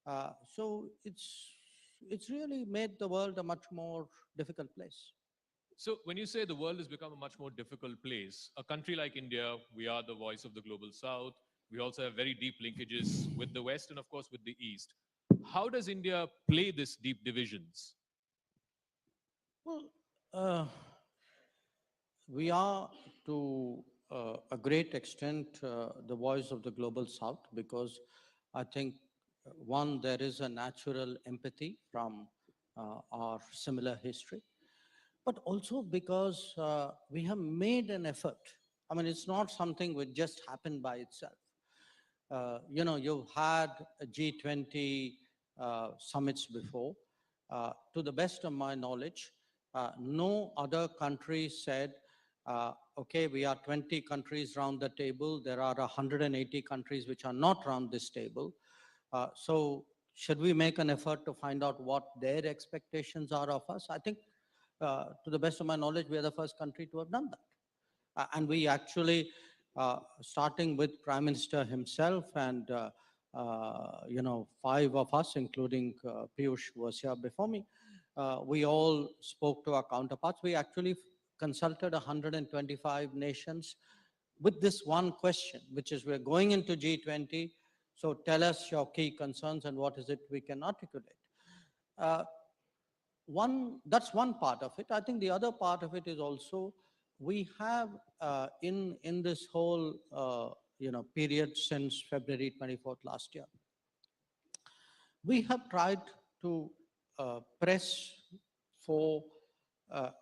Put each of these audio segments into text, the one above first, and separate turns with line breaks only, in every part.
So it's really made the world a much more difficult place.
So when you say the world has become a much more difficult place, a country like India, we are the voice of the global south. We also have very deep linkages with the West and, of course, with the East. How does India play this deep divisions?
Well, uh, we are to a great extent the voice of the global south because I think one, there is a natural empathy from our similar history, but also because we have made an effort. I mean, it's not something which just happened by itself. You've had a G20 summits before. To the best of my knowledge, no other country said, okay, we are 20 countries around the table. There are 180 countries which are not around this table. So should we make an effort to find out what their expectations are of us? I think, to the best of my knowledge, we are the first country to have done that. And we actually, starting with Prime Minister himself and, five of us, including Piyush was here before me, we all spoke to our counterparts. We actually consulted 125 nations with this one question, which is we're going into G20, so tell us your key concerns and what is it we can articulate. Uh, that's one part of it. I think the other part of it is also we have in this whole period since February 24th last year, we have tried to press for uh,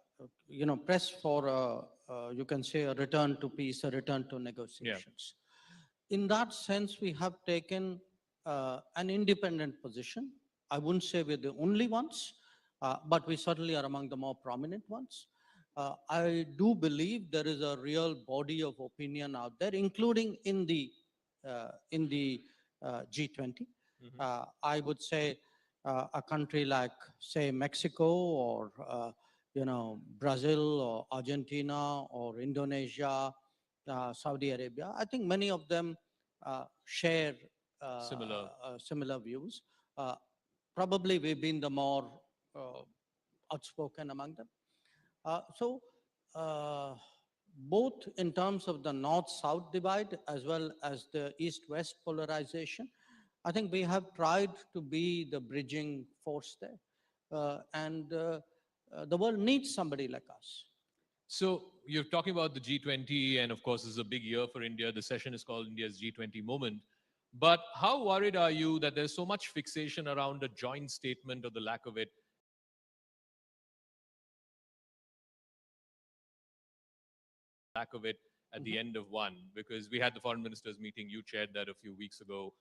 you can say a return to peace, a return to
Yeah.
negotiations. In that sense, we have taken an independent position. I wouldn't say we're the only ones, but we certainly are among the more prominent ones. I do believe there is a real body of opinion out there, including in the G20.
Mhm.
I would say a country like, say, Mexico or Brazil or Argentina or Indonesia, Saudi Arabia. I think many of them share
Similar.
similar views. Uh, Probably we've been the more uh, outspoken among them. So, uh, both in terms of the north-south divide as well as the east-west polarization, I think we have tried to be the bridging force there. And the world needs somebody like us.
So you're talking about the G20, and of course, this is a big year for India. The session is called India's G20 moment. But how worried are you that there's so much fixation around a joint statement or the lack of it at the
Mhm.
end of one? Because we had the foreign ministers meeting, you chaired that a few weeks ago.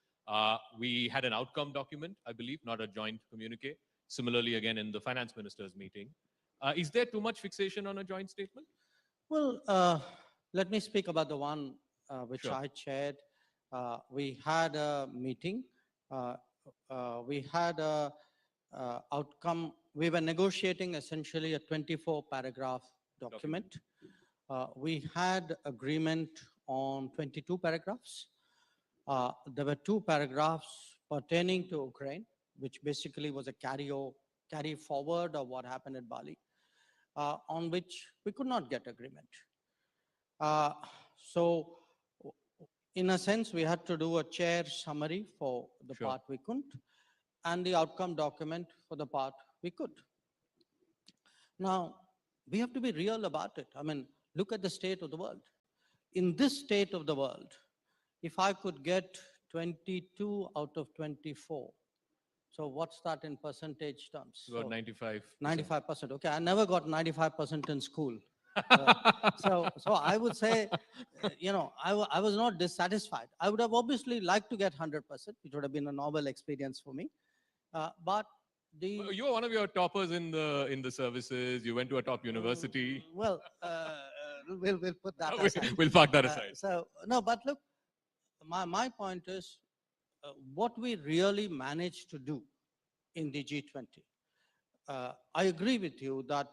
We had an outcome document, I believe, not a joint communique. Similarly, again, in the finance ministers meeting. Is there too much fixation on a joint statement?
Well, let me speak about the one which
Sure.
I chaired. We had a meeting. Uh, we had a outcome. We were negotiating essentially a 24 paragraph document. We had agreement on 22 paragraphs. There were two paragraphs pertaining to Ukraine, which basically was a carry forward of what happened at Bali, on which we could not get agreement. Uh, so, in a sense, we had to do a chair summary for the
Sure.
part we couldn't, and the outcome document for the part we could. Now, we have to be real about it. I mean, look at the state of the world. In this state of the world, if I could get 22 out of 24, so what's that in percentage terms?
About
So
95%.
95%. Okay, I never got 95% in school. So I would say, I was not dissatisfied. I would have obviously liked to get 100%, which would have been a novel experience for me. But the
You were one of your toppers in the services. You went to a top university.
well, we'll put that aside.
We'll park that aside.
So no, but look, my point is what we really managed to do in the G20. I agree with you that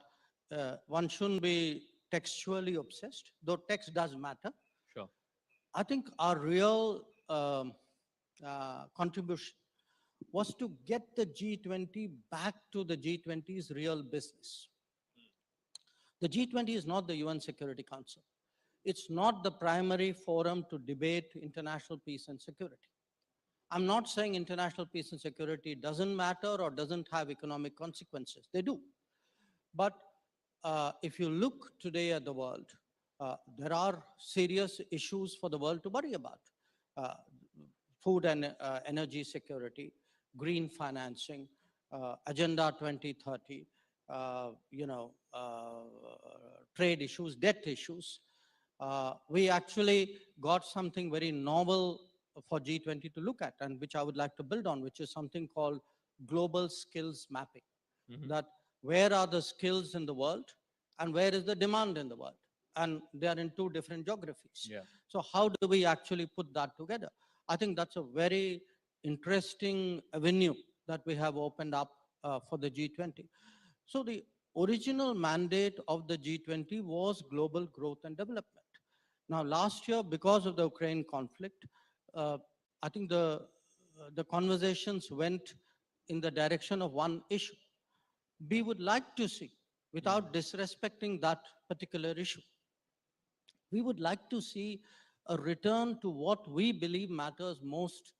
one shouldn't be textually obsessed, though text does matter.
Sure.
I think our real contribution was to get the G20 back to the G20's real business. The G20 is not the UN Security Council. It's not the primary forum to debate international peace and security. I'm not saying international peace and security doesn't matter or doesn't have economic consequences. They do. But if you look today at the world, there are serious issues for the world to worry about. Uh, Food and energy security, green financing, Agenda 2030, trade issues, debt issues. We actually got something very novel for G20 to look at, and which I would like to build on, which is something called global skills mapping. That where are the skills in the world and where is the demand in the world? And they are in two different geographies.
Yeah.
So how do we actually put that together? I think that's a very interesting avenue that we have opened up for the G20. So the original mandate of the G20 was global growth and development. Now, last year, because of the Ukraine conflict, I think the conversations went in the direction of one issue. We would like to see, without disrespecting that particular issue, we would like to see a return to what we believe matters most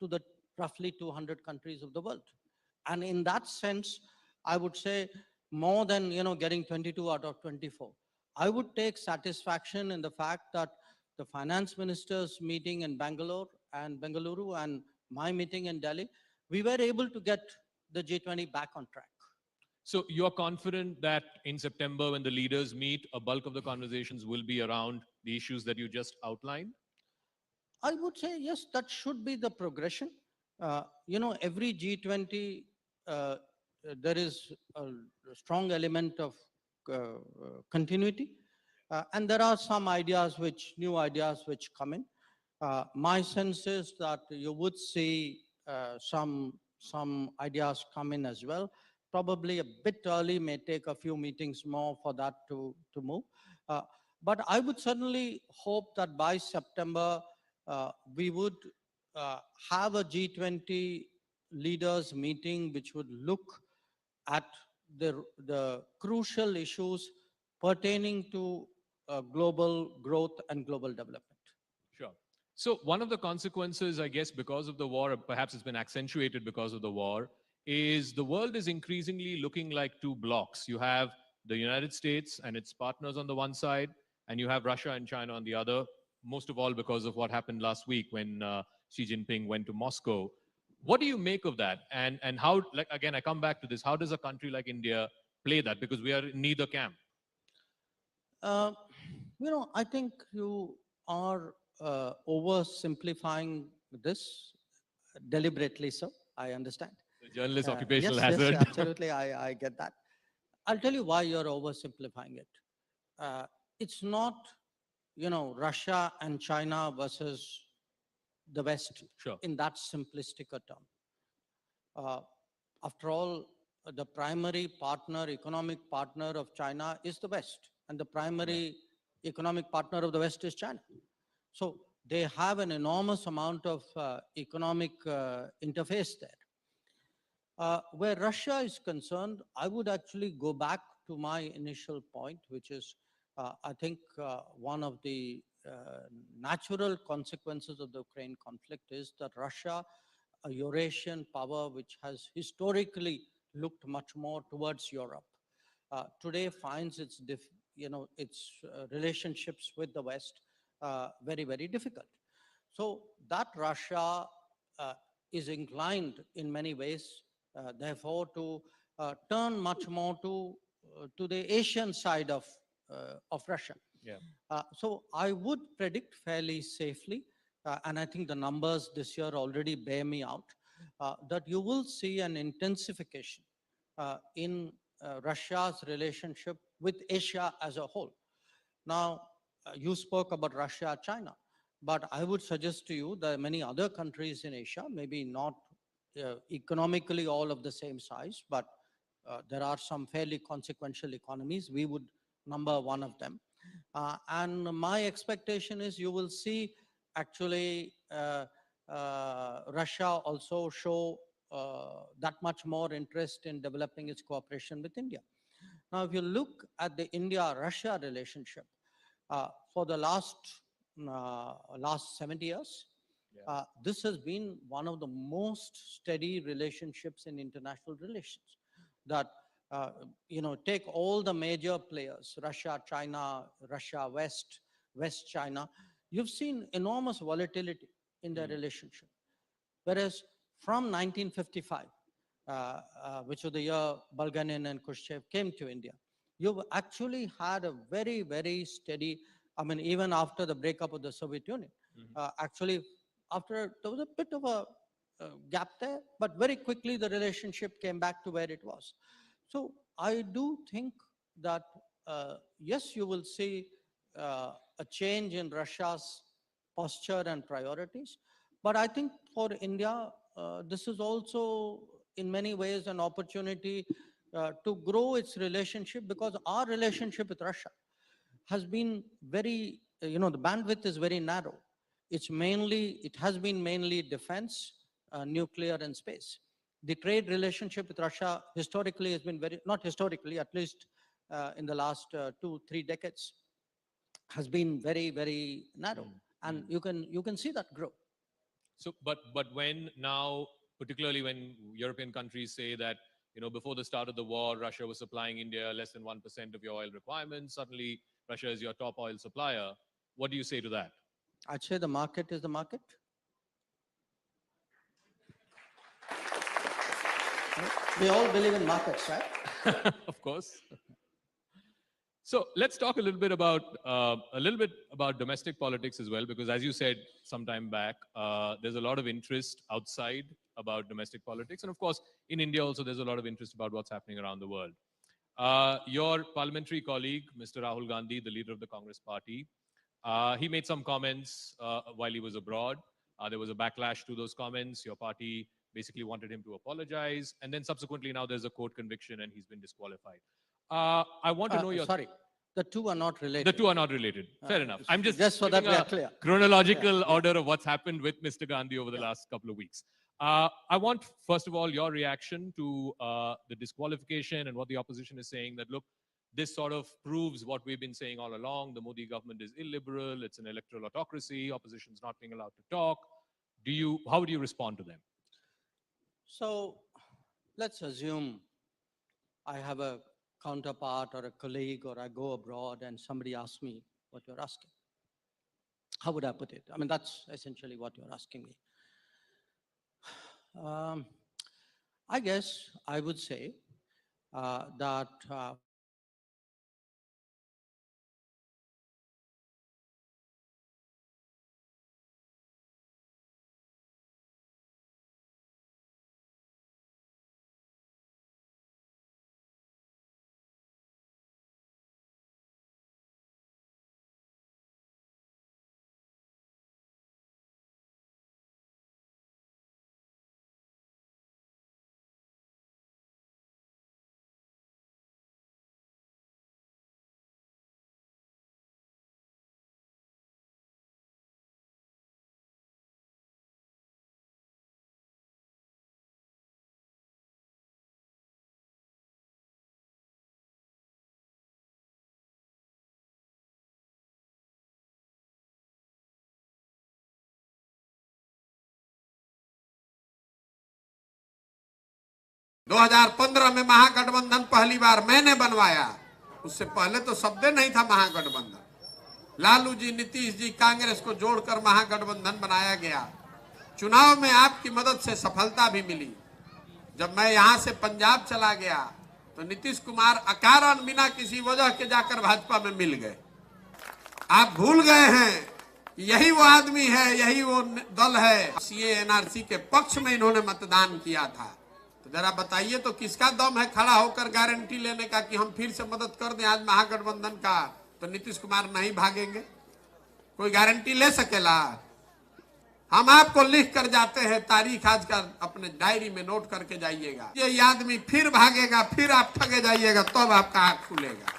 to the roughly 200 countries of the world. And in that sense, I would say more than getting 22 out of 24. I would take satisfaction in the fact that the finance ministers meeting in Bengaluru and my meeting in Delhi, we were able to get the G20 back on track.
So you're confident that in September, when the leaders meet, a bulk of the conversations will be around the issues that you just outlined?
I would say yes, that should be the progression. Every G20, there is a strong element of continuity, and there are some new ideas which come in. My sense is that you would see some ideas come in as well. Probably a bit early, may take a few meetings more for that to move. Uh, but I would certainly hope that by September, we would uh, have a G20 leaders meeting which would look at the crucial issues pertaining to global growth and global development.
Sure. So one of the consequences, I guess, because of the war, or perhaps it's been accentuated because of the war, is the world is increasingly looking like two blocks. You have the United States and its partners on the one side, and you have Russia and China on the other, most of all because of what happened last week when Xi Jinping went to Moscow. What do you make of that? And how, like, again, I come back to this, how does a country like India play that? Because we are in neither camp.
Uh, I think you are oversimplifying this deliberately, so I understand.
The journalist occupational
Yes,
hazard.
absolutely, I get that. I'll tell you why you're oversimplifying it. It's not, Russia and China versus the West
Sure.
in that simplistic a term. Uh, After all, the primary partner, economic partner of China is the West, and the primary economic partner of the West is China. So they have an enormous amount of economic interface there. Where Russia is concerned, I would actually go back to my initial point, which is I think one of the natural consequences of the Ukraine conflict is that Russia, a Eurasian power which has historically looked much more towards Europe, today finds its relationships with the West very, very difficult. So that Russia uh, is inclined in many ways, therefore, to turn much more to the Asian side of Russia.
Yeah.
So I would predict fairly safely, and I think the numbers this year already bear me out, that you will see an intensification in Russia's relationship with Asia as a whole. Now, you spoke about Russia, China, but I would suggest to you that many other countries in Asia, maybe not economically all of the same size, but there are some fairly consequential economies. We would number one of them. And my expectation is you will see actually Russia also show that much more interest in developing its cooperation with India. Now, if you look at the India-Russia relationship, for the last 70 years, this has been one of the most steady relationships in international relations. That take all the major players: Russia, China, Russia, West China. You've seen enormous volatility in their relationship. Whereas from 1955, which was the year Bulganin and Khrushchev came to India, you've actually had a very, very steady, even after the breakup of the Soviet Union, actually, there was a bit of a gap there, but very quickly the relationship came back to where it was. So I do think that, yes, you will see a change in Russia's posture and priorities. But I think for India, this is also in many ways an opportunity to grow its relationship, because our relationship with Russia has been very, the bandwidth is very narrow. It has been mainly defense, nuclear, and space. The trade relationship with Russia historically has been not historically, at least in the last 2-3 decades, has been very, very narrow. And you can see that grow.
So, but when now, particularly when European countries say that, before the start of the war, Russia was supplying India less than 1% of your oil requirements, suddenly Russia is your top oil supplier. What do you say to that?
I'd say the market is the market. We all believe in markets, right?
Of course. So let's talk a little bit about domestic politics as well, because as you said some time back, there's a lot of interest outside about domestic politics, and of course in India also there's a lot of interest about what's happening around the world. Your parliamentary colleague, Mr. Rahul Gandhi, the leader of the Congress Party, he made some comments while he was abroad. There was a backlash to those comments. Your party basically wanted him to apologize, and then subsequently now there's a court conviction and he's been disqualified. I want to know your...
Sorry, the two are not related.
The two are not related. Fair enough. I'm just
so that we are clear.
Chronological order of what's happened with Mr. Gandhi over the last couple of weeks. I want, first of all, your reaction to the disqualification and what the opposition is saying, that, look, this sort of proves what we've been saying all along. The Modi government is illiberal. It's an electoral autocracy. Opposition's not being allowed to talk. How would you respond to them?
So let's assume I have a counterpart or a colleague, or I go abroad and somebody asks me what you're asking. How would I put it? That's essentially what you're asking me. I guess I would say that
दो 2015 में महागठबंधन पहली बार मैंने बनवाया। उससे पहले तो शब्द नहीं था महागठबंधन। लालू जी, नीतीश जी, कांग्रेस को जोड़कर महागठबंधन बनाया गया। चुनाव में आपकी मदद से सफलता भी मिली। जब मैं यहां से पंजाब चला गया तो नीतीश कुमार अकारण बिना किसी वजह के जाकर भाजपा में मिल गए। आप भूल गए हैं यही वो आदमी है, यही वो दल है। सीए एनआरसी के पक्ष में इन्होंने मतदान किया था। तो जरा बताइए तो किसका दम है खड़ा होकर गारंटी लेने का कि हम फिर से मदद कर दें आज महागठबंधन का, तो नीतीश कुमार नहीं भागेंगे? कोई गारंटी ले सकेला? हम आपको लिख कर जाते हैं, तारीख आज का अपने डायरी में नोट करके जाइएगा। ये आदमी फिर भागेगा, फिर आप ठगे जाइएगा, तब आपका आंख खुलेगा।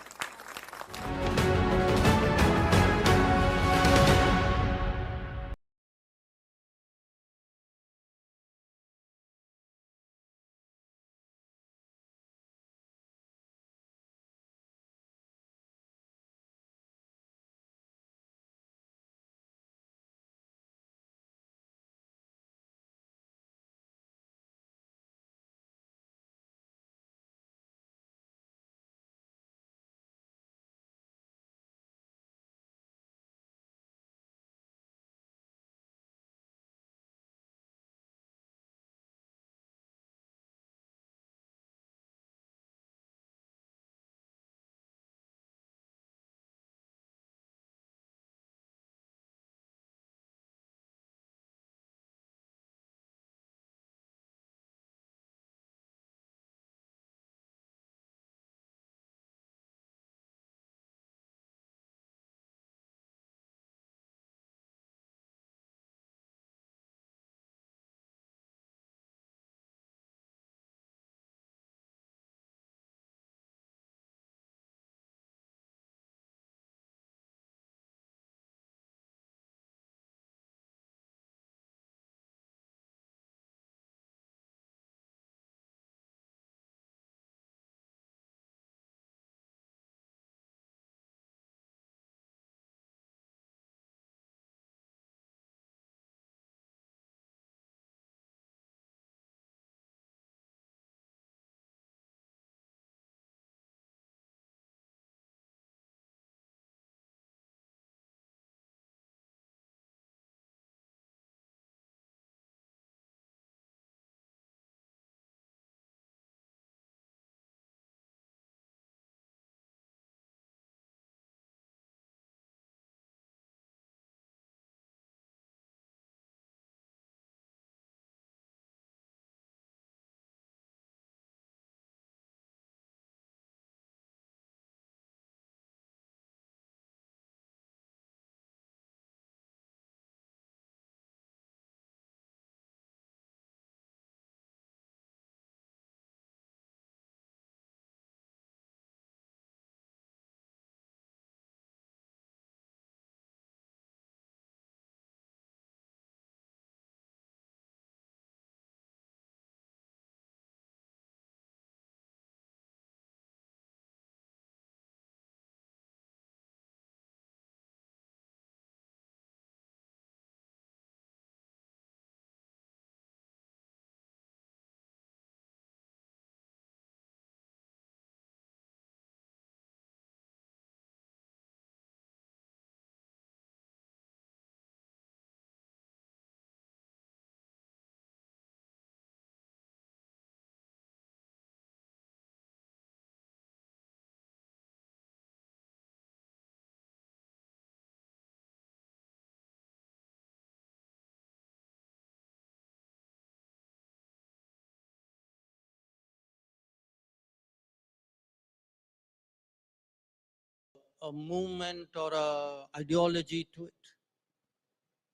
a movement or a ideology to it.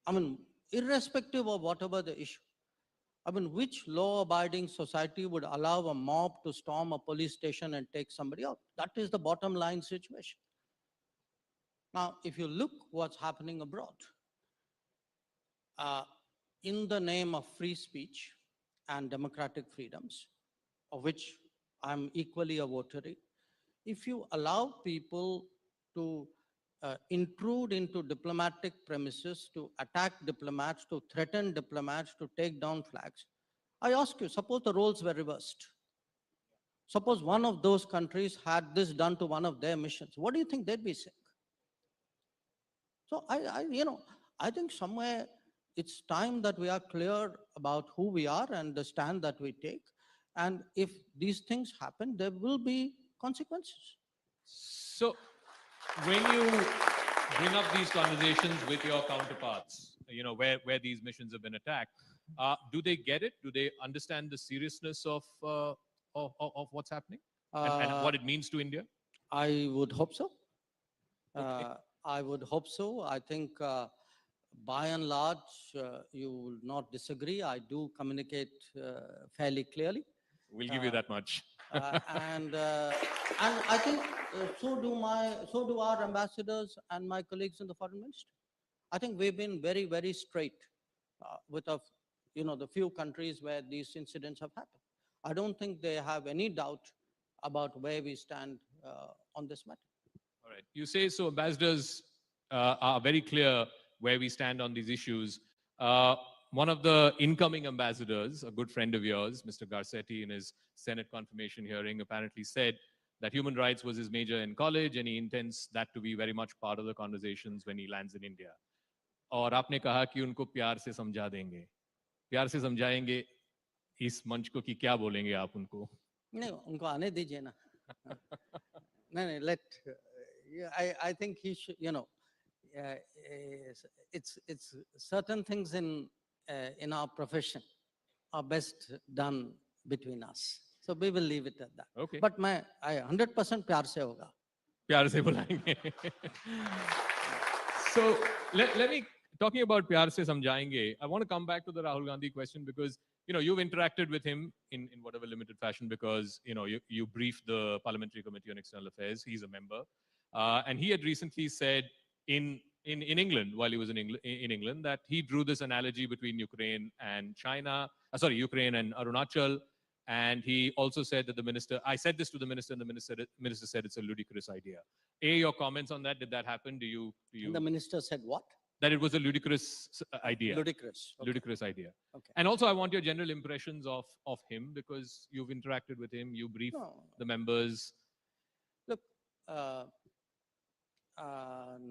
I mean, irrespective of whatever the issue. I mean, which law-abiding society would allow a mob to storm a police station and take somebody out? That is the bottom line situation. Now, if you look what's happening abroad, uh, in the name of free speech and democratic freedoms, of which I'm equally a votary, if you allow people to intrude into diplomatic premises, to attack diplomats, to threaten diplomats, to take down flags, I ask you, suppose the roles were reversed. Suppose one of those countries had this done to one of their missions. What do you think they'd be saying? So I think somewhere it's time that we are clear about who we are and the stand that we take. And if these things happen, there will be consequences.
So, when you bring up these conversations with your counterparts, where these missions have been attacked, do they get it? Do they understand the seriousness of what's happening and what it means to India?
I would hope so.
Okay.
I would hope so. I think by and large, you will not disagree. I do communicate fairly clearly.
We'll give you that much.
And I think so do our ambassadors and my colleagues in the foreign ministry. I think we've been very, very straight with the few countries where these incidents have happened. I don't think they have any doubt about where we stand on this matter.
All right. You say so. Ambassadors are very clear where we stand on these issues. One of the incoming ambassadors, a good friend of yours, Mr. Garcetti, in his Senate confirmation hearing, apparently said that human rights was his major in college, and he intends that to be very much part of the conversations when he lands in India. और आपने कहा कि उनको प्यार से समझा देंगे, प्यार से समझाएंगे इस मंच को कि क्या बोलेंगे आप उनको?
नहीं, उनको आने दीजिए ना. No, let. I think he should. It's certain things in our profession are best done between us. So we will leave it at that.
Okay.
But I 100% प्यार से होगा.
प्यार से बुलाएंगे. So let me, talking about प्यार से समझाएंगे, I want to come back to the Rahul Gandhi question because you've interacted with him in whatever limited fashion because you briefed the Parliamentary Committee on External Affairs. He's a member, and he had recently said in England, while he was in England, that he drew this analogy between Ukraine and China. Ukraine and Arunachal. And he also said that I said this to the minister, and the minister said it's a ludicrous idea. Your comments on that? Did that happen? Do you?
And the minister said what?
That it was a ludicrous idea.
Ludicrous. Okay.
Ludicrous idea.
Okay.
And also, I want your general impressions of him because you've interacted with him, you briefed the members.
Look,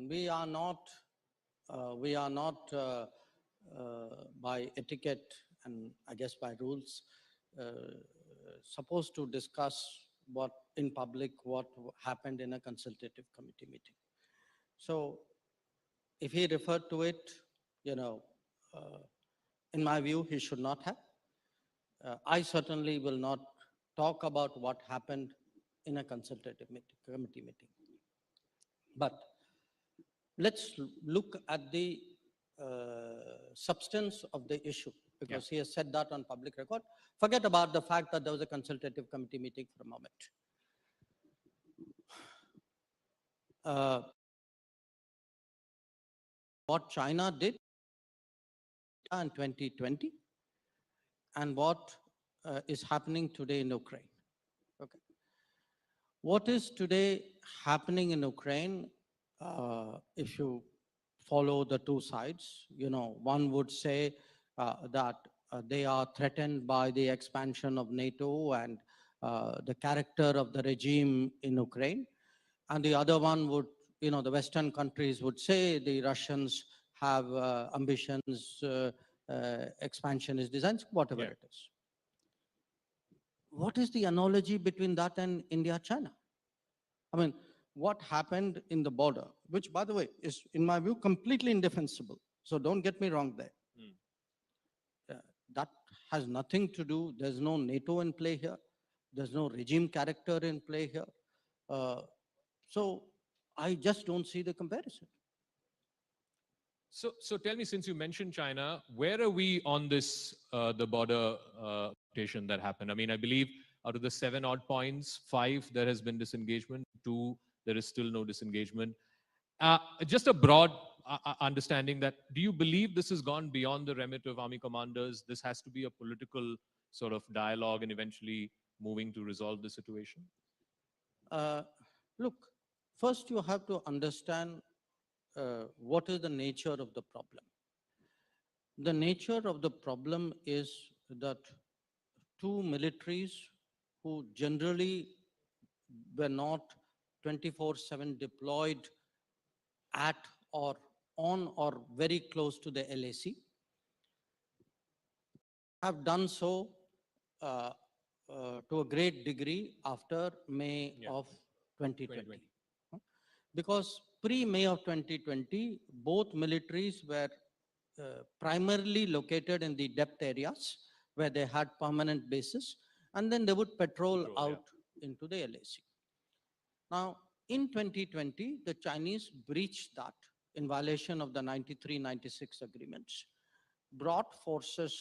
we are not by etiquette and I guess by rules supposed to discuss what happened in a consultative committee meeting. So if he referred to it, in my view, he should not have. I certainly will not talk about what happened in a consultative committee meeting. But let's look at the substance of the issue because he has said that on public record. Forget about the fact that there was a consultative committee meeting for a moment. What China did in 2020 and what is happening today in Ukraine. Okay. What is today happening in Ukraine, if you follow the two sides, one would say that they are threatened by the expansion of NATO and the character of the regime in Ukraine. And the other one would, the Western countries would say the Russians have ambitions, expansionist designs, whatever it is. What is the analogy between that and India-China? I mean, what happened in the border, which, by the way, is, in my view, completely indefensible. So don't get me wrong there. That has nothing to do, there's no NATO in play here. There's no regime character in play here. So I just don't see the comparison.
So tell me, since you mentioned China, where are we on this, the border rotation that happened? I mean, I believe out of the 7 odd points, 5, there has been disengagement, 2, there is still no disengagement. Just a broad understanding that, do you believe this has gone beyond the remit of army commanders? This has to be a political sort of dialogue and eventually moving to resolve the situation?
Uh, Look, first you have to understand what is the nature of the problem. The nature of the problem is that two militaries who generally were not 24/7 deployed at or on or very close to the LAC have done so uh, to a great degree after May of 2020. Because pre-May of 2020, both militaries were primarily located in the depth areas where they had permanent bases, and then they would patrol out into the LAC. Now, in 2020, the Chinese breached that in violation of the 93-96 agreements, brought forces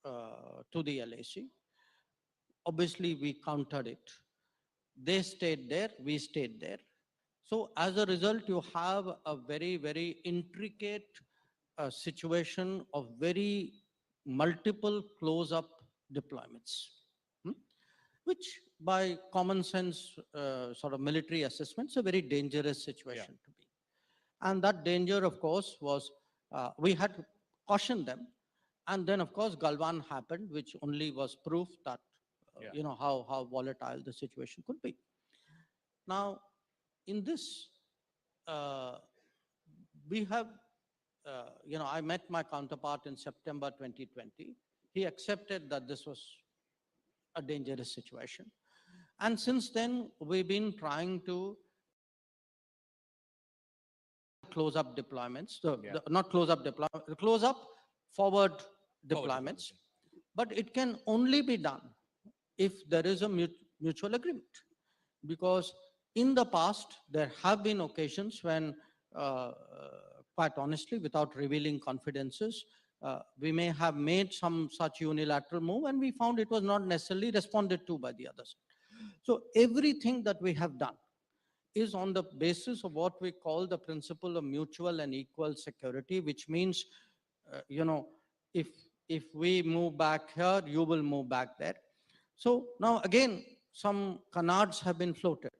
to the LAC. Obviously, we countered it. They stayed there, we stayed there. So as a result, you have a very, very intricate situation of very multiple close-up deployments, which by common sense sort of military assessments, a very dangerous situation to be. And that danger, of course, was we had to caution them. And then, of course, Galwan happened, which only was proof that, you know, how volatile the situation could be. Now, in this, we have, you know, I met my counterpart in September 2020. He accepted that this was a dangerous situation. And since then, we've been trying to close up deployments, not close up deployment, close up forward deployments. But it can only be done if there is a mutual agreement. Because in the past, there have been occasions when, quite honestly, without revealing confidences, we may have made some such unilateral move and we found it was not necessarily responded to by the others. So everything that we have done is on the basis of what we call the principle of mutual and equal security, which means, you know, if we move back here, you will move back there. So now again, some canards have been floated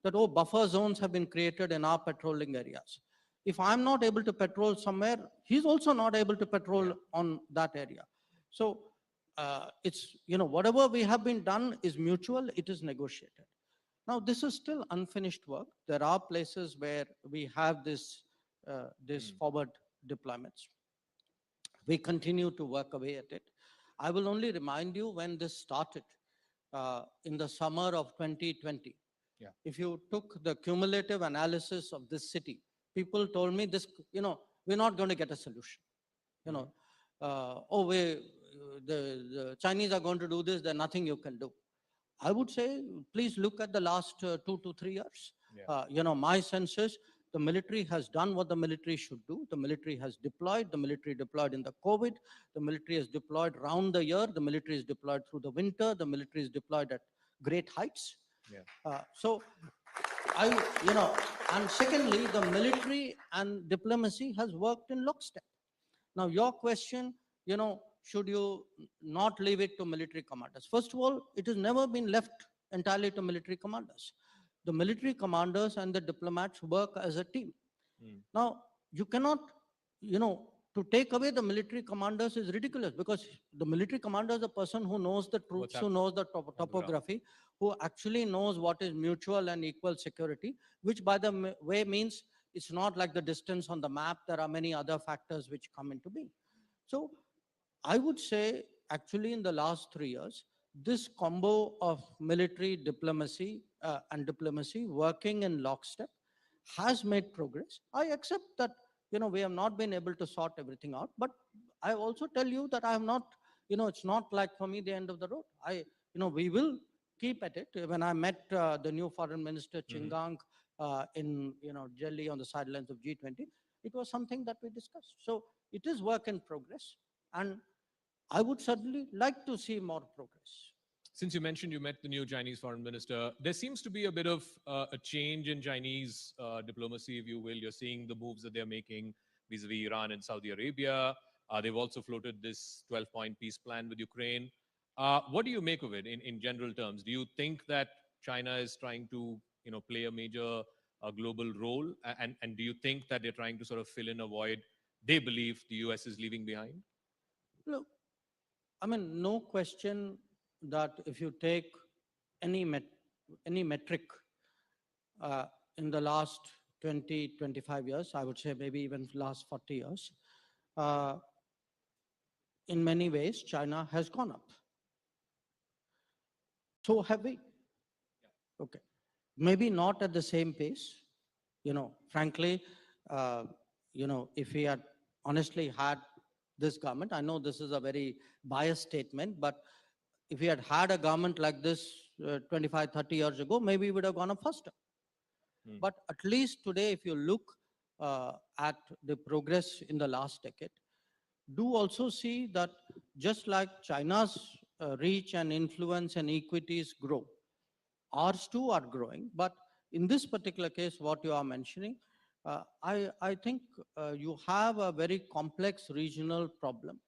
that, oh, buffer zones have been created in our patrolling areas. If I'm not able to patrol somewhere, he's also not able to patrol on that area. So it's, you know, whatever we have been done is mutual, it is negotiated. Now, this is still unfinished work. There are places where we have this forward deployments. We continue to work away at it. I will only remind you when this started in the summer of 2020. If you took the cumulative analysis of this city, people told me this, you know, we're not going to get a solution. You know, oh, the Chinese are going to do this, there's nothing you can do. I would say, please look at the last 2 to 3 years. You know, my sense is the military has done what the military should do. The military has deployed. The military deployed in the COVID. The military has deployed round the year. The military is deployed through the winter. The military is deployed at great heights. So, you know, and secondly, the military and diplomacy has worked in lockstep. Now, your question, you know, should you not leave it to military commanders? First of all, it has never been left entirely to military commanders. The military commanders and the diplomats work as a team. Now, you cannot, you know, to take away the military commanders is ridiculous, because the military commander is a person who knows the troops, who knows the topography, who actually knows what is mutual and equal security, which by the way means it's not like the distance on the map. There are many other factors which come into being. So I would say actually in the last 3 years, this combo of military diplomacy and diplomacy working in lockstep has made progress. I accept that, you know, we have not been able to sort everything out, but I also tell you that I have not, you know, it's not like for me the end of the road. You know, we will keep at it. When I met the new foreign minister, Chingang, in Delhi on the sidelines of G20. It was something that we discussed. So it is work in progress, and I would certainly like to see more progress.
Since you mentioned you met the new Chinese foreign minister, there seems to be a bit of a change in Chinese diplomacy, if you will. You're seeing the moves that they're making vis-a-vis Iran and Saudi Arabia. They've also floated this 12-point peace plan with Ukraine. What do you make of it in general terms? Do you think that China is trying to play a major global role? And do you think that they're trying to sort of fill in a void they believe the US is leaving behind?
Look, I mean, no question that if you take any metric uh, in the last 20, 25 years, I would say maybe even last 40 years, uh, in many ways, China has gone up. So have we. Okay. Maybe not at the same pace. Frankly, if we had honestly had this government, I know this is a very biased statement, but if we had had a government like this 25, 30 years ago, maybe we would have gone up faster. But at least today, if you look at the progress in the last decade, do also see that just like China's reach and influence and equities grow, ours too are growing. But in this particular case, what you are mentioning, I think you have a very complex regional problem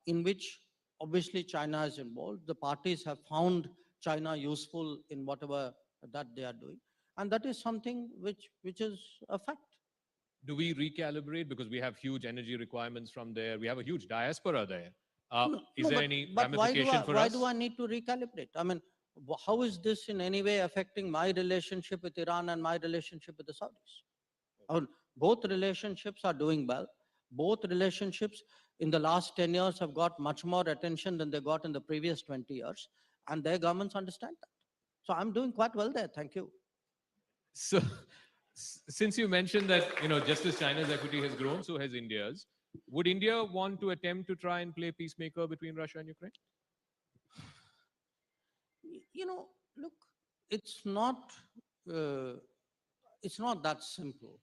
in which obviously China is involved. The parties have found China useful in whatever that they are doing. And that is something which is a fact.
Do we recalibrate because we have huge energy requirements from there? We have a huge diaspora there. Is there any ramification for us?
Why do I need to recalibrate? I mean, how is this in any way affecting my relationship with Iran and my relationship with the Saudis? I mean, both relationships are doing well. Both relationships in the last 10 years have got much more attention than they got in the previous 20 years. And their governments understand that. So I'm doing quite well there. Thank you.
So, since you mentioned that, just as China's equity has grown, so has India's. Would India want to attempt to try and play peacemaker between Russia and Ukraine?
Look, it's not that simple.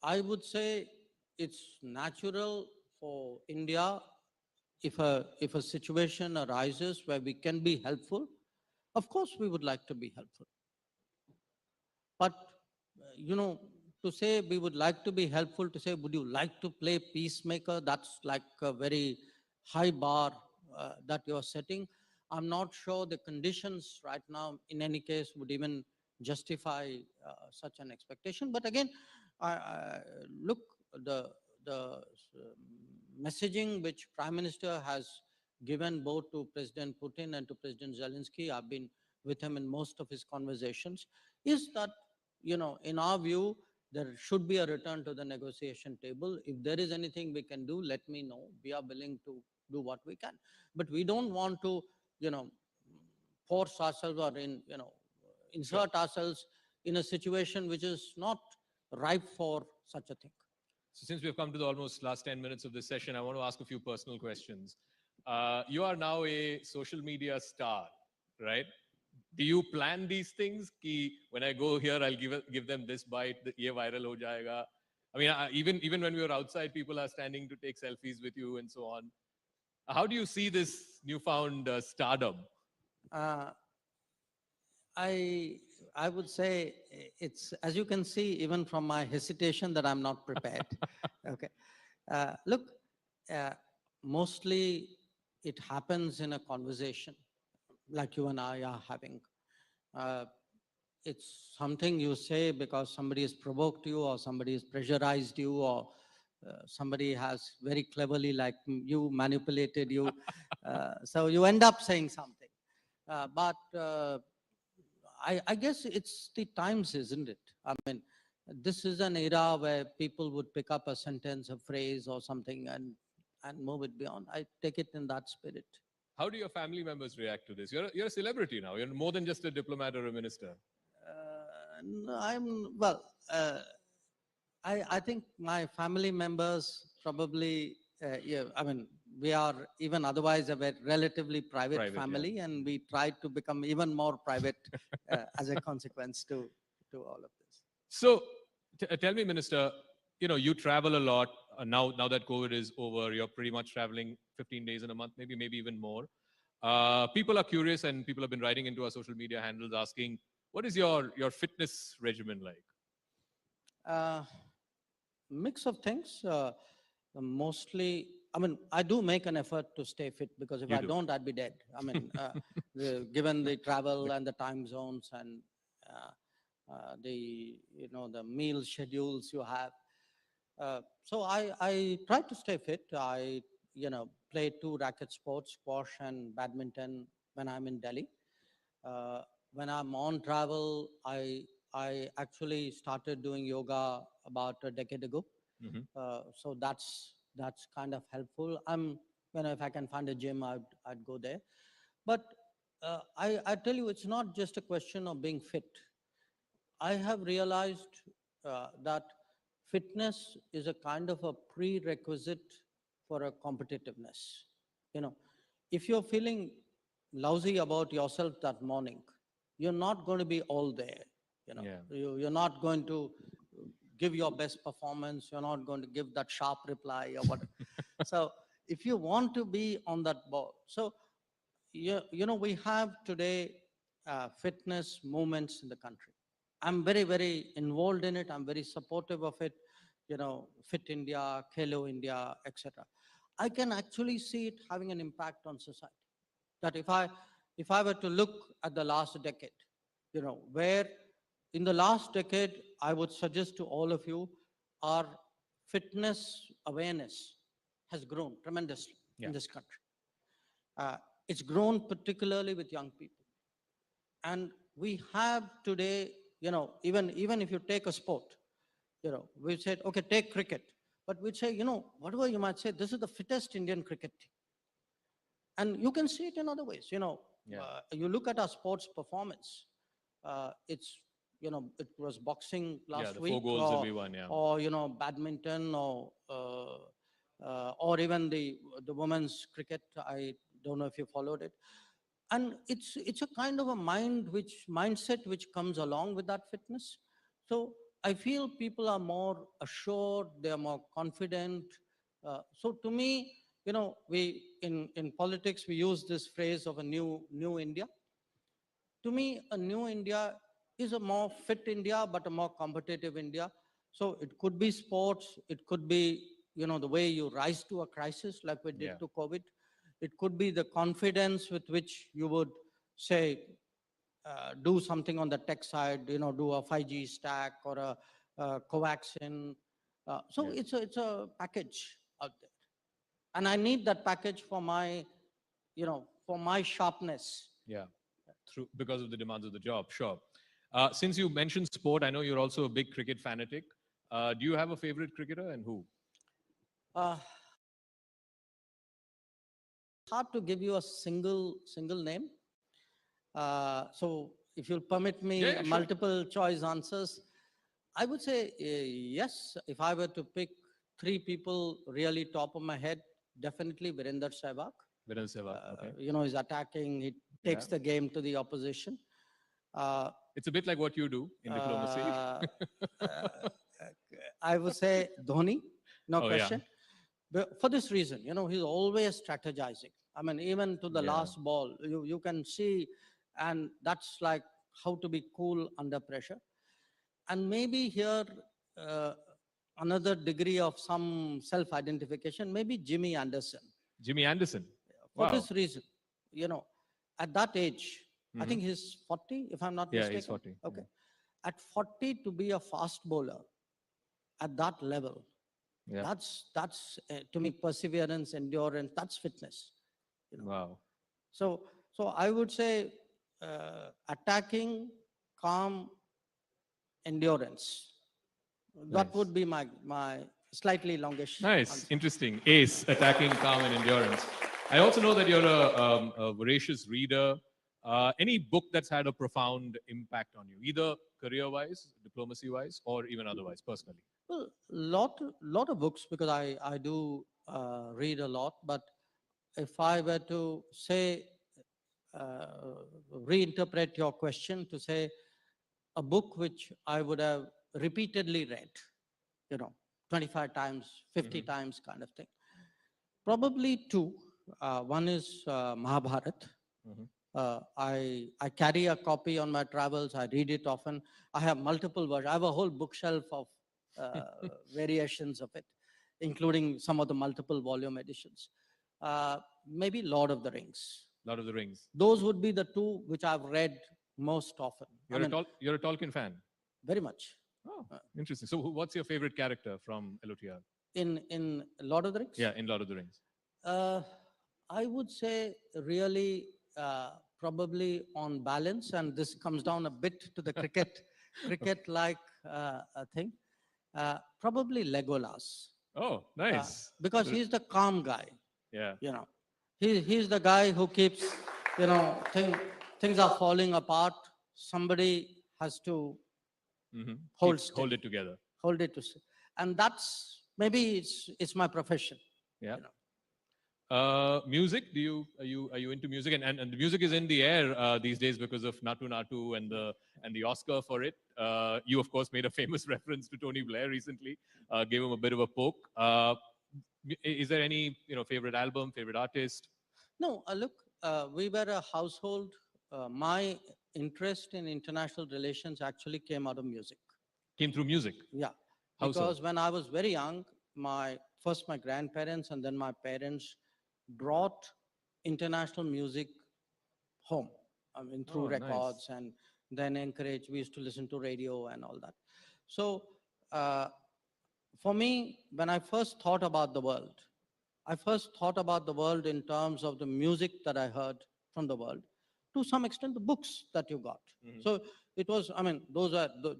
I would say it's natural for India, if a situation arises where we can be helpful, of course we would like to be helpful. But, to say we would like to be helpful, to say, would you like to play peacemaker? That's like a very high bar that you're setting. I'm not sure the conditions right now, in any case, would even justify such an expectation. But again, look, the messaging which Prime Minister has given both to President Putin and to President Zelensky, I've been with him in most of his conversations, is that, in our view, there should be a return to the negotiation table. If there is anything we can do, let me know. We are willing to do what we can. But we don't want to, force ourselves or insert ourselves in a situation which is not ripe for such a thing.
So since we've come to the almost last 10 minutes of this session, I want to ask a few personal questions. You are now a social media star, right? Do you plan these things? Ki when I go here, I'll give them this bite, ye viral ho jayega. I mean, even when we were outside, people are standing to take selfies with you and so on. How do you see this newfound stardom?
I would say it's, as you can see, even from my hesitation, that I'm not prepared. Okay. Look, mostly it happens in a conversation like you and I are having. It's something you say because somebody has provoked you, or somebody has pressurized you, or somebody has very cleverly, like you, manipulated you. So you end up saying something. But I guess it's the times, isn't it? I mean, this is an era where people would pick up a sentence, a phrase or something and move it beyond. I take it in that spirit.
How do your family members react to this? You're a celebrity now. You're more than just a diplomat or a minister.
I think my family members probably, yeah, I mean, we are even otherwise a relatively private
Private, yeah.
family, and we try to become even more private as a consequence to all of this.
So tell me, Minister, you travel a lot. Now that COVID is over, you're pretty much traveling 15 days in a month, maybe even more. People are curious, and people have been writing into our social media handles asking, what is your fitness regimen like?
Mix of things. Mostly, I mean, I do make an effort to stay fit, because if
You
I
do.
don't, I'd be dead. I mean, given the travel and the time zones and the meal schedules you have. So I try to stay fit. I play 2 racket sports, squash and badminton, when I'm in Delhi. Uh, when I'm on travel, I actually started doing yoga about a decade ago.
Mhm.
So that's kind of helpful. If I can find a gym, I'd go there. But I tell you, it's not just a question of being fit. I have realized that fitness is a kind of a prerequisite for a competitiveness. You know, if you're feeling lousy about yourself that morning, you're not going to be all there.
Yeah.
You're not going to give your best performance. You're not going to give that sharp reply or whatever. So if you want to be on that ball, so we have today fitness movements in the country. I'm very, very involved in it. I'm very supportive of it. Fit India, Khelo India, etc. I can actually see it having an impact on society. That if I were to look at the last decade, where in the last decade, I would suggest to all of you, our fitness awareness has grown tremendously
Yeah.
in this country. It's grown particularly with young people. And we have today, even if you take a sport, we said, okay, take cricket. But we'd say, whatever you might say, this is the fittest Indian cricket team. And you can see it in other ways.
Yeah.
You look at our sports performance. It was boxing last
the
week,
4 goals that we won, yeah.
or badminton, or even the women's cricket. I don't know if you followed it. And it's a kind of a mindset which comes along with that fitness. So I feel people are more assured, they are more confident. So to me, we in politics we use this phrase of a new India. To me, a new India is a more fit India, but a more competitive India. So it could be sports, it could be the way you rise to a crisis like we did
Yeah.
to COVID. It could be the confidence with which you would say do something on the tech side, do a 5G stack or a covaxin. So
Yeah.
it's a package out there, and I need that package for my sharpness.
Yeah. Because of the demands of the job, sure. Since you mentioned sport, I know you're also a big cricket fanatic. Do you have a favorite cricketer, and who?
Uh, Hard to give you a single name. So if you'll permit me
Yeah, sure.
multiple choice answers, I would say yes. If I were to pick 3 people really top of my head, definitely Virender Sehwag.
Virender Sehwag, okay.
He's attacking, he takes the game to the opposition.
It's a bit like what you do in diplomacy.
I would say Dhoni, no
Oh, yeah.
question. But for this reason, he's always strategizing. I mean, even to the
Yeah.
last ball, you can see, and that's like how to be cool under pressure. And maybe here, uh, another degree of some self-identification, maybe Jimmy Anderson.
Jimmy Anderson.
For
Wow.
this reason, at that age, I
Mhm.
think he's 40, if I'm not
Yeah,
mistaken.
he's 40.
Okay.
Yeah.
At 40, to be a fast bowler at that level,
Yeah.
that's to me perseverance, endurance, that's fitness.
Wow.
So I would say attacking, calm, endurance. That
Nice.
would be my slightly longish
Nice.
answer.
Interesting. Ace, attacking, calm, and endurance. I also know that you're a voracious reader. Any book that's had a profound impact on you, either career-wise, diplomacy-wise, or even otherwise, personally?
Well, lot of books, because I do read a lot, but if I were to say, reinterpret your question to say a book which I would have repeatedly read, 25 times, 50 times kind of thing. Probably two. One is Mahabharat. I carry a copy on my travels. I read it often. I have multiple versions. I have a whole bookshelf of variations of it, including some of the multiple volume editions. Maybe Lord of the Rings.
Lord of the Rings.
Those would be the two which I've read most often.
You're a Tolkien fan?
Very much.
Oh, interesting. So what's your favorite character from LOTR?
In Lord of the Rings?
Yeah, in Lord of the Rings.
I would say really probably on balance, and this comes down a bit to the cricket-like thing. Probably Legolas.
Oh, nice.
Because he's the calm guy.
Yeah.
He's the guy who keeps, things are falling apart. Somebody has to hold
it together.
Hold it to, and that's maybe it's my profession.
Yeah. Music? Are you into music? And the music is in the air these days because of Natu Natu and the Oscar for it. You of course made a famous reference to Tony Blair recently. Gave him a bit of a poke. Is there any favorite album, favorite artist?
No, look, we were a household. My interest in international relations actually came out of music.
Came through music?
Yeah.
How
Because
so?
when I was very young, first my grandparents and then my parents brought international music home. Through records,
nice.
and then encouraged. We used to listen to radio and all that. So for me, when I first thought about the world, I first thought about the world in terms of the music that I heard from the world, to some extent the books that you got. So it was,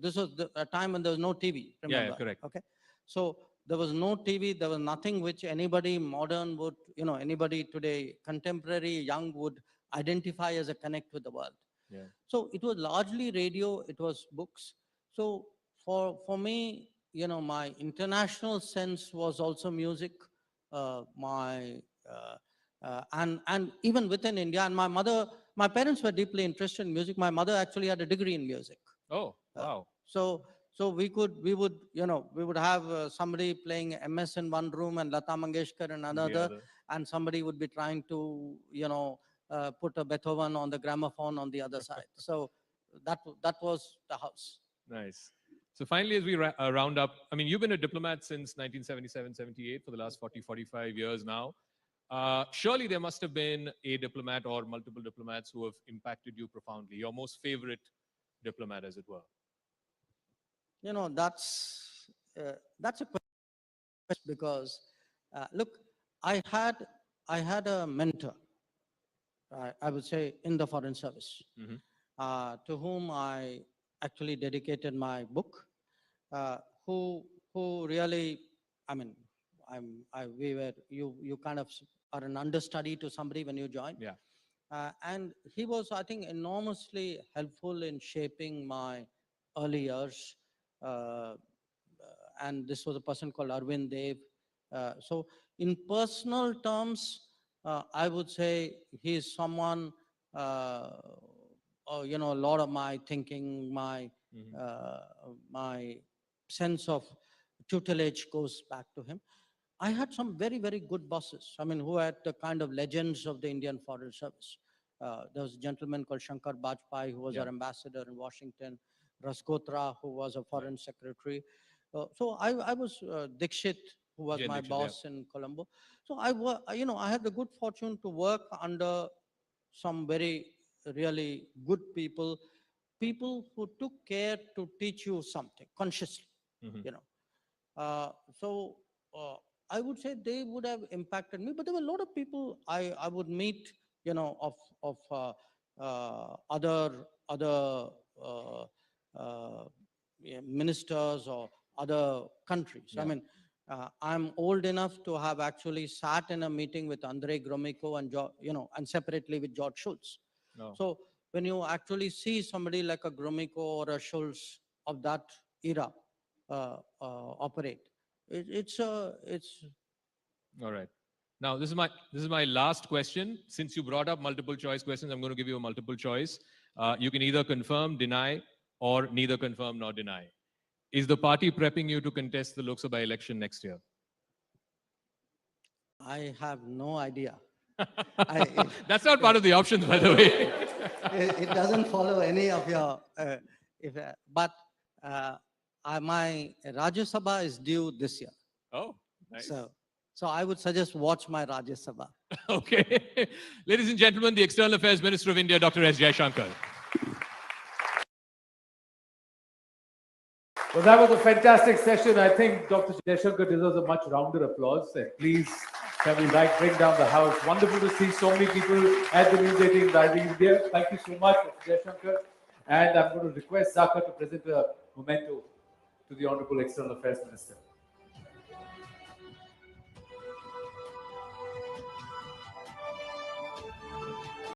this was a time when there was no TV, remember?
Yeah, correct.
Okay. So there was no TV, there was nothing which anybody modern would, anybody today, contemporary, young would identify as a connect with the world.
Yeah.
So it was largely radio, it was books. So for me, my international sense was also music. And even within India, and my parents were deeply interested in music. My mother actually had a degree in music.
Oh, wow.
So we would have somebody playing MS in one room and Lata Mangeshkar in another, and somebody would be trying to, put a Beethoven on the gramophone on the other side. So that was the house.
Nice. So finally, as we round up, you've been a diplomat since 1977, 78 for the last 40, 45 years now. Surely there must have been a diplomat or multiple diplomats who have impacted you profoundly. Your most favorite diplomat, as it were.
That's a question, because look, I had a mentor, I would say, in the Foreign Service, to whom I actually dedicated my book, who really, you kind of are an understudy to somebody when you join.
Yeah.
And he was, I think, enormously helpful in shaping my early years. And this was a person called Arvind Dev. So in personal terms, I would say he is someone, a lot of my thinking, my sense of tutelage goes back to him. I had some very, very good bosses, who had the kind of legends of the Indian Foreign Service. There was a gentleman called Shankar Bajpai, who was our ambassador in Washington, Rasgotra, who was a foreign secretary. So I was Dixit, who was my boss in Colombo. So I had the good fortune to work under some very, really good people who took care to teach you something consciously, So I would say they would have impacted me, but there were a lot of people I would meet, of other ministers or other countries.
Yeah.
I'm old enough to have actually sat in a meeting with Andrei Gromyko and separately with George Shultz.
Oh.
So when you actually see somebody like a Gromyko or a Schultz of that era operate, it's
All right. Now, this is my last question. Since you brought up multiple choice questions, I'm going to give you a multiple choice. You can either confirm, deny, or neither confirm nor deny. Is the party prepping you to contest the Lok Sabha election next year?
I have no idea.
That's not part of the options, by the way.
It doesn't follow any of your, but my Rajya Sabha is due this year.
Oh, nice.
So I would suggest watch my Rajya Sabha.
Okay. Ladies and gentlemen, the External Affairs Minister of India, Dr. S. Jaishankar.
Well, that was a fantastic session. I think Dr. Jaishankar deserves a much rounder applause. And please, can we bring down the house? Wonderful to see so many people at the News18 Rising India. Thank you so much, Dr. Jaishankar. And I'm going to request Zaka to present a memento to the Honorable External Affairs Minister.